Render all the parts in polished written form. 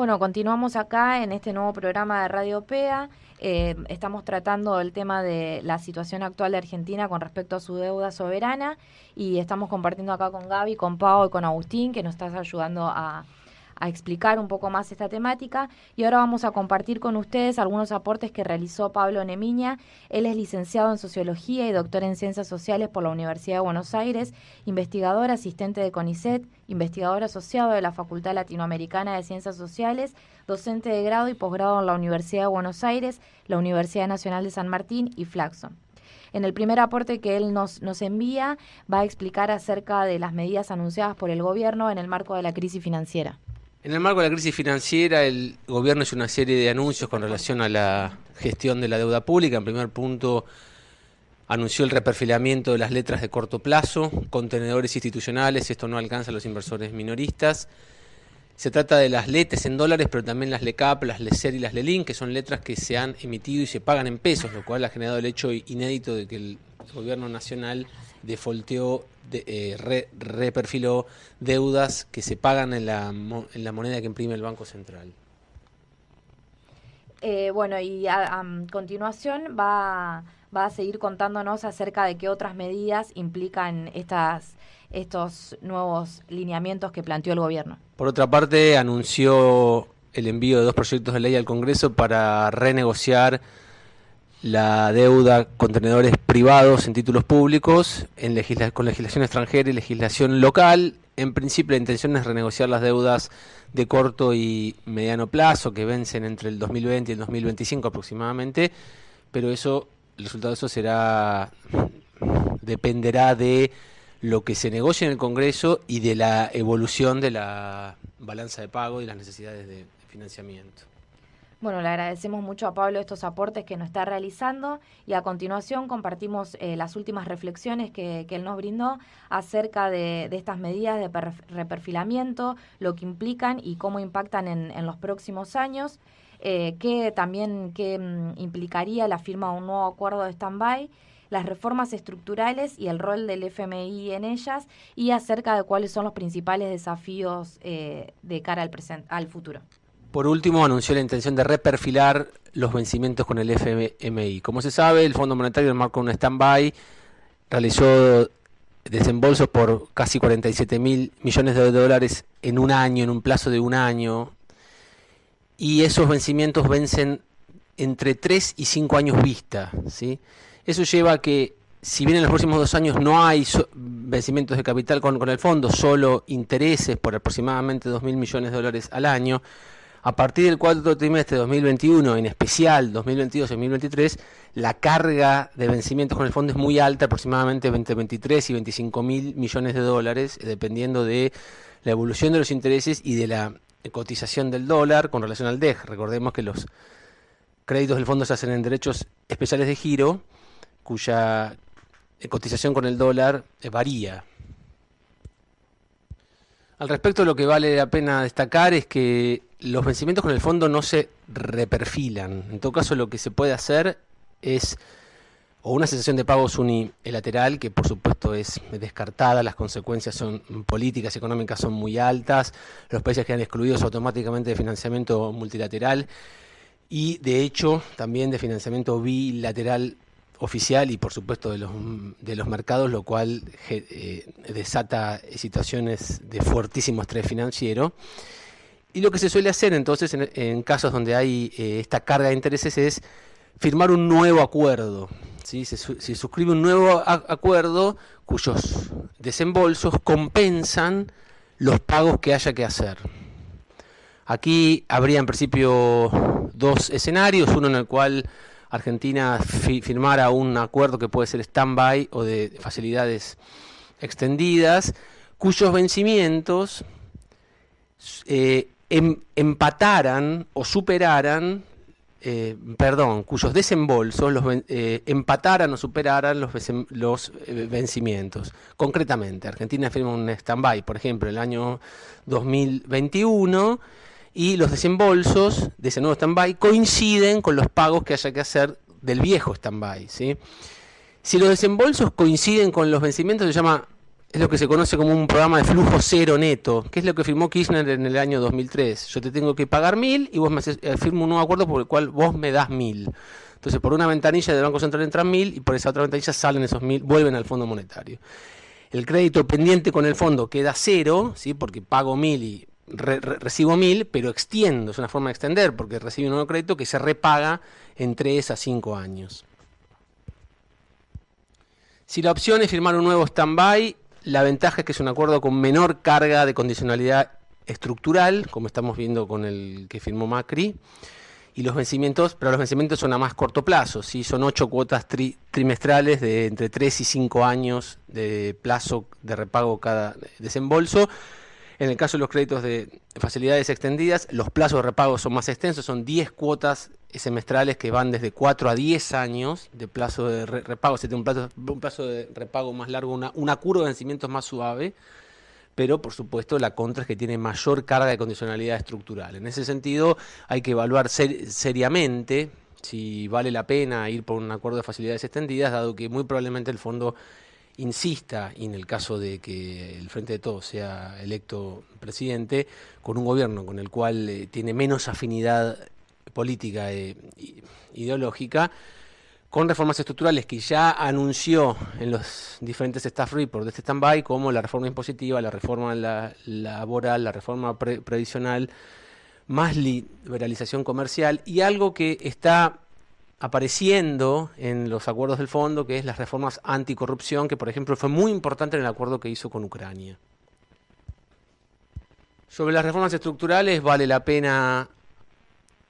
Bueno, continuamos acá en este nuevo programa de Radio PEA. Estamos tratando el tema de la situación actual de Argentina con respecto a su deuda soberana y estamos compartiendo acá con Gaby, con Pau y con Agustín, que nos estás ayudando a explicar un poco más esta temática. Y ahora vamos a compartir con ustedes algunos aportes que realizó Pablo Nemiña. Él es licenciado en Sociología y doctor en Ciencias Sociales por la Universidad de Buenos Aires, investigador asistente de CONICET, investigador asociado de la Facultad Latinoamericana de Ciencias Sociales, docente de grado y posgrado en la Universidad de Buenos Aires, la Universidad Nacional de San Martín y Flaxo. En el primer aporte que él nos envía, va a explicar acerca de las medidas anunciadas por el gobierno en el marco de la crisis financiera. En el marco de la crisis financiera, el gobierno hizo una serie de anuncios con relación a la gestión de la deuda pública. En primer punto, anunció el reperfilamiento de las letras de corto plazo, contenedores institucionales, esto no alcanza a los inversores minoristas. Se trata de las LETES en dólares, pero también las LECAP, las LECER y las LELIN, que son letras que se han emitido y se pagan en pesos, lo cual ha generado el hecho inédito de que el gobierno nacional defolteó, reperfiló deudas que se pagan en la moneda que imprime el Banco Central. Bueno, y a continuación va a seguir contándonos acerca de qué otras medidas implican estos nuevos lineamientos que planteó el gobierno. Por otra parte, anunció el envío de 2 proyectos de ley al Congreso para renegociar la deuda con tenedores privados en títulos públicos con legislación extranjera y legislación local. En principio, la intención es renegociar las deudas de corto y mediano plazo que vencen entre el 2020 y el 2025 aproximadamente, pero el resultado de eso dependerá de lo que se negocie en el Congreso y de la evolución de la balanza de pago y las necesidades de financiamiento. Bueno, le agradecemos mucho a Pablo estos aportes que nos está realizando y a continuación compartimos las últimas reflexiones que él nos brindó acerca de estas medidas de reperfilamiento, lo que implican y cómo impactan en los próximos años, qué implicaría la firma de un nuevo acuerdo de stand-by, las reformas estructurales y el rol del FMI en ellas y acerca de cuáles son los principales desafíos de cara al futuro. Por último, anunció la intención de reperfilar los vencimientos con el FMI. Como se sabe, el Fondo Monetario, en marco de un stand-by, realizó desembolsos por casi 47.000 millones de dólares en un año, en un plazo de un año, y esos vencimientos vencen entre 3 y 5 años vista, ¿sí? Eso lleva a que, si bien en los próximos 2 años no hay vencimientos de capital con el fondo, solo intereses por aproximadamente 2.000 millones de dólares al año, a partir del cuarto trimestre de 2021, en especial 2022 y 2023, la carga de vencimientos con el fondo es muy alta, aproximadamente entre 23 y 25.000 millones de dólares, dependiendo de la evolución de los intereses y de la cotización del dólar con relación al DEG. Recordemos que los créditos del fondo se hacen en derechos especiales de giro, cuya cotización con el dólar varía. Al respecto, lo que vale la pena destacar es que los vencimientos con el fondo no se reperfilan. En todo caso, lo que se puede hacer es o una cesación de pagos unilateral, que por supuesto es descartada, las consecuencias son políticas, económicas son muy altas, los países quedan excluidos automáticamente de financiamiento multilateral y de hecho también de financiamiento bilateral oficial y por supuesto de los mercados, lo cual desata situaciones de fuertísimo estrés financiero. Y lo que se suele hacer entonces en casos donde hay esta carga de intereses es firmar un nuevo acuerdo, ¿sí? Se suscribe un nuevo acuerdo cuyos desembolsos compensan los pagos que haya que hacer. Aquí habría en principio 2 escenarios, uno en el cual Argentina firmara un acuerdo que puede ser stand-by o de facilidades extendidas, cuyos vencimientos empataran o superaran, cuyos desembolsos empataran o superaran los vencimientos. Concretamente, Argentina firma un stand-by, por ejemplo, en el año 2021, y los desembolsos de ese nuevo stand-by coinciden con los pagos que haya que hacer del viejo stand-by, ¿sí? Si los desembolsos coinciden con los vencimientos, se llama es lo que se conoce como un programa de flujo cero neto, que es lo que firmó Kirchner en el año 2003. Yo te tengo que pagar 1.000 y vos me firmo un nuevo acuerdo por el cual vos me das 1.000. Entonces, por una ventanilla del Banco Central entran 1.000 y por esa otra ventanilla salen esos 1.000, vuelven al Fondo Monetario. El crédito pendiente con el fondo queda cero, ¿sí? Porque pago 1.000 y recibo 1.000, pero extiendo, es una forma de extender, porque recibo un nuevo crédito que se repaga en 3 a 5 años. Si la opción es firmar un nuevo stand-by, la ventaja es que es un acuerdo con menor carga de condicionalidad estructural, como estamos viendo con el que firmó Macri, y los vencimientos, pero los vencimientos son a más corto plazo, ¿sí? Son 8 cuotas trimestrales de entre 3 y 5 años de plazo de repago cada desembolso. En el caso de los créditos de facilidades extendidas, los plazos de repago son más extensos, son 10 cuotas semestrales que van desde 4 a 10 años de plazo de repago. Se tiene un plazo de repago más largo, una curva de vencimientos más suave, pero por supuesto la contra es que tiene mayor carga de condicionalidad estructural. En ese sentido hay que evaluar seriamente si vale la pena ir por un acuerdo de facilidades extendidas, dado que muy probablemente el fondo insista, y en el caso de que el Frente de Todos sea electo presidente, con un gobierno con el cual tiene menos afinidad política e ideológica, con reformas estructurales que ya anunció en los diferentes staff reports de este stand-by, como la reforma impositiva, la reforma laboral, la reforma previsional, más liberalización comercial, y algo que está apareciendo en los acuerdos del fondo, que es las reformas anticorrupción, que por ejemplo fue muy importante en el acuerdo que hizo con Ucrania. Sobre las reformas estructurales vale la pena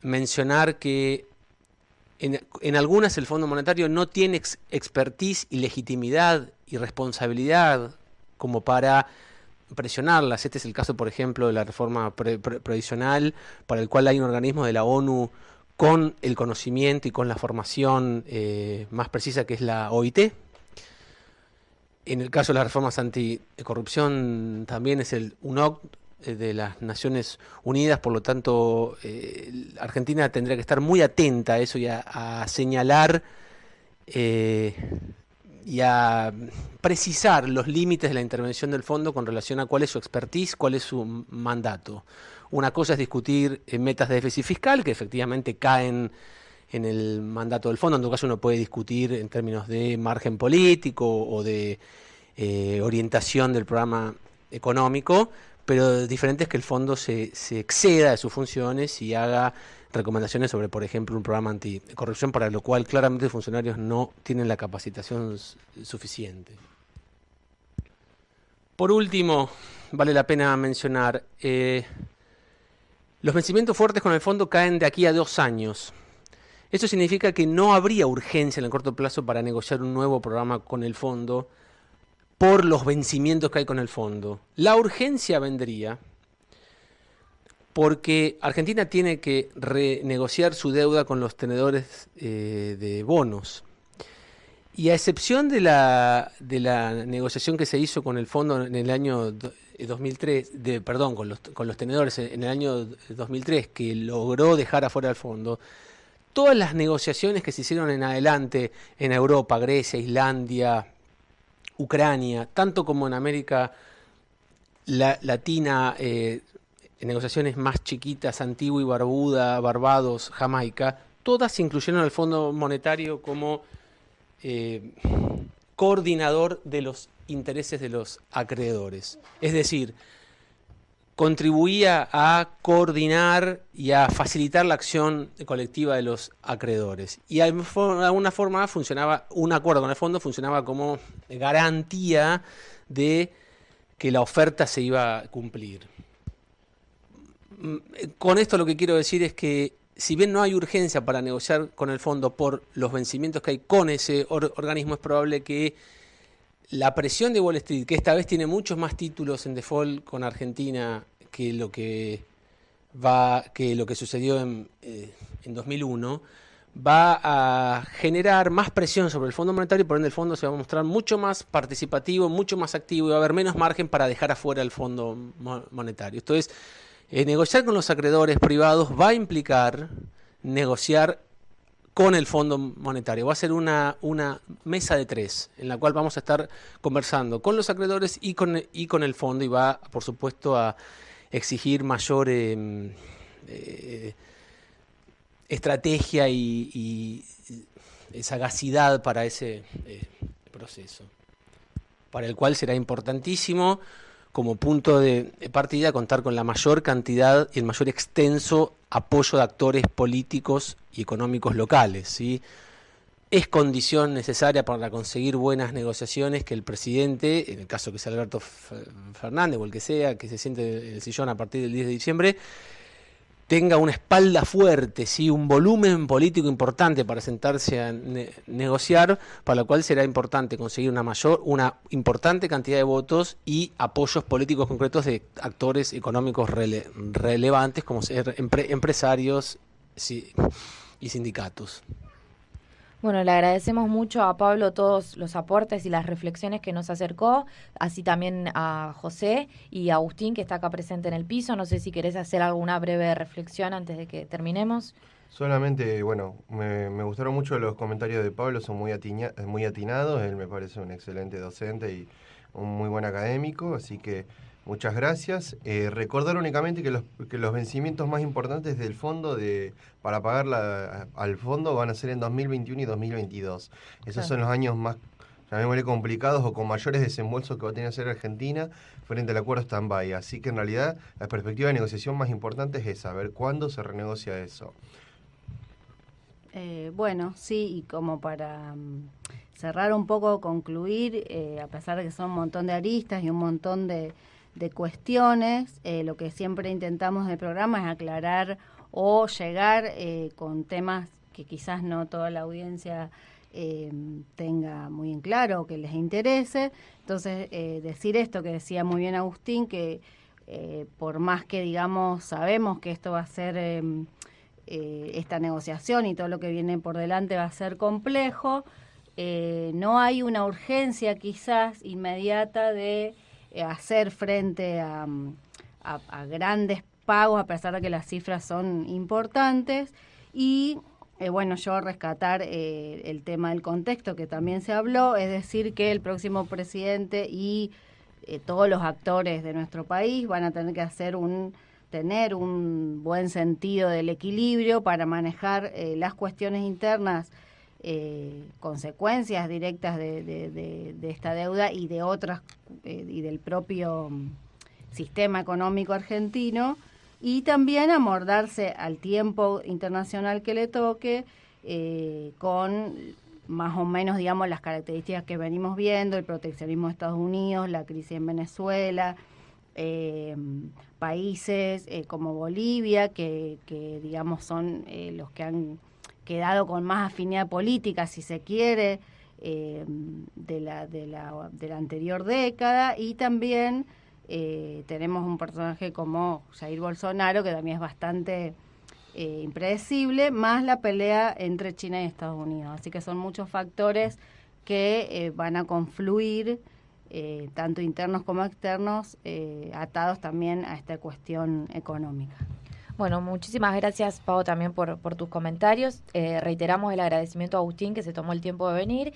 mencionar que en algunas el Fondo Monetario no tiene expertise y legitimidad y responsabilidad como para presionarlas. Este es el caso, por ejemplo, de la reforma previsional, para el cual hay un organismo de la ONU con el conocimiento y con la formación más precisa, que es la OIT. En el caso de las reformas anticorrupción también es el UNOC de las Naciones Unidas, por lo tanto Argentina tendría que estar muy atenta a eso y a señalar y a precisar los límites de la intervención del fondo con relación a cuál es su expertise, cuál es su mandato. Una cosa es discutir metas de déficit fiscal, que efectivamente caen en el mandato del fondo. En todo caso uno puede discutir en términos de margen político o de orientación del programa económico, pero diferente es que el fondo se exceda de sus funciones y haga recomendaciones sobre, por ejemplo, un programa anticorrupción, para lo cual claramente los funcionarios no tienen la capacitación suficiente. Por último, vale la pena mencionar, los vencimientos fuertes con el fondo caen de aquí a 2 años. Eso significa que no habría urgencia en el corto plazo para negociar un nuevo programa con el fondo por los vencimientos que hay con el fondo. La urgencia vendría porque Argentina tiene que renegociar su deuda con los tenedores de bonos. Y a excepción de la negociación que se hizo con el fondo en el año 2003, con los tenedores en el año 2003, que logró dejar afuera el fondo, todas las negociaciones que se hicieron en adelante en Europa, Grecia, Islandia, Ucrania, tanto como en América Latina, en negociaciones más chiquitas, Antigua y Barbuda, Barbados, Jamaica, todas se incluyeron al Fondo Monetario como coordinador de los intereses de los acreedores. Es decir, contribuía a coordinar y a facilitar la acción colectiva de los acreedores. Y de alguna forma funcionaba, un acuerdo con el fondo funcionaba como garantía de que la oferta se iba a cumplir. Con esto lo que quiero decir es que si bien no hay urgencia para negociar con el fondo por los vencimientos que hay con ese organismo, es probable que la presión de Wall Street, que esta vez tiene muchos más títulos en default con Argentina que lo que sucedió en 2001, va a generar más presión sobre el Fondo Monetario, y por ende el fondo se va a mostrar mucho más participativo, mucho más activo, y va a haber menos margen para dejar afuera el Fondo Monetario. Entonces, negociar con los acreedores privados va a implicar negociar con el Fondo Monetario. Va a ser una mesa de 3, en la cual vamos a estar conversando con los acreedores y con el fondo, y va, por supuesto, a exigir mayor estrategia y sagacidad para ese proceso, para el cual será importantísimo como punto de partida contar con la mayor cantidad y el mayor extenso apoyo de actores políticos y económicos locales, ¿sí? Es condición necesaria para conseguir buenas negociaciones que el presidente, en el caso que sea Alberto Fernández o el que sea, que se siente en el sillón a partir del 10 de diciembre, tenga una espalda fuerte, ¿sí? Un volumen político importante para sentarse a negociar, para lo cual será importante conseguir una importante cantidad de votos y apoyos políticos concretos de actores económicos relevantes como ser empresarios, sí, y sindicatos. Bueno, le agradecemos mucho a Pablo todos los aportes y las reflexiones que nos acercó, así también a José y a Agustín, que está acá presente en el piso. No sé si querés hacer alguna breve reflexión antes de que terminemos. Solamente, bueno, me gustaron mucho los comentarios de Pablo, son muy atinados, él me parece un excelente docente y un muy buen académico, así que muchas gracias. Recordar únicamente que los vencimientos más importantes del fondo para pagar al fondo van a ser en 2021 y 2022. Esos son los años más, llamémosle, complicados o con mayores desembolsos que va a tener que hacer Argentina frente al acuerdo stand-by. Así que en realidad la perspectiva de negociación más importante es esa, ver cuándo se renegocia eso. Bueno, sí, y como para cerrar un poco, concluir, a pesar de que son un montón de aristas y un montón de cuestiones, lo que siempre intentamos en el programa es aclarar o llegar con temas que quizás no toda la audiencia tenga muy en claro o que les interese. Entonces, decir esto que decía muy bien Agustín, que por más que, digamos, sabemos que esto va a ser... esta negociación y todo lo que viene por delante va a ser complejo, no hay una urgencia quizás inmediata de hacer frente a grandes pagos, a pesar de que las cifras son importantes. Y bueno, yo rescatar el tema del contexto que también se habló, es decir, que el próximo presidente y todos los actores de nuestro país van a tener que tener un buen sentido del equilibrio para manejar las cuestiones internas, consecuencias directas de esta deuda y de otras, y del propio sistema económico argentino, y también amordarse al tiempo internacional que le toque, con más o menos, digamos, las características que venimos viendo, el proteccionismo de Estados Unidos, la crisis en Venezuela, países como Bolivia, que digamos son los que han quedado con más afinidad política, si se quiere, de la anterior década, y también tenemos un personaje como Jair Bolsonaro, que también es bastante impredecible, más la pelea entre China y Estados Unidos. Así que son muchos factores que van a confluir, tanto internos como externos, atados también a esta cuestión económica. Bueno, muchísimas gracias, Pau, también por tus comentarios. Reiteramos el agradecimiento a Agustín, que se tomó el tiempo de venir.